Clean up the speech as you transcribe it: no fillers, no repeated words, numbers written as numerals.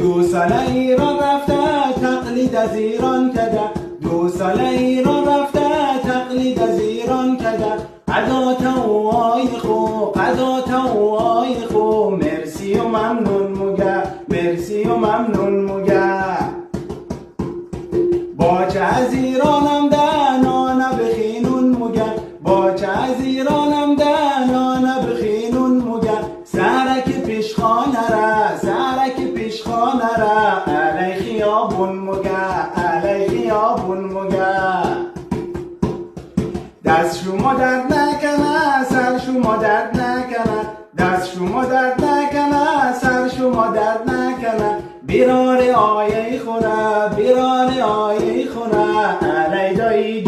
دو سال ایران رفته تقلید از ایران کده، دو سال ایران رفته تقلید از ایران کده. عدات و آی خو، عدات و آی خو، مرسی و ممنون مگه، مرسی و ممنون مگه. باچه از ایرانم ده نانه بخینون مگه، باچه از ایرانم ده نانه بخینون مگه. سرک پیشخانه را، سرک پیشخانه را، علی خیابون مگه، علی خیابون مگه. دست شما درد نکنه، سر شما درد نکنه، دست شما درد نکنه، سر شما درد نکنه. بیرار آیه خونه، بیرار آیه خونه، علی دایی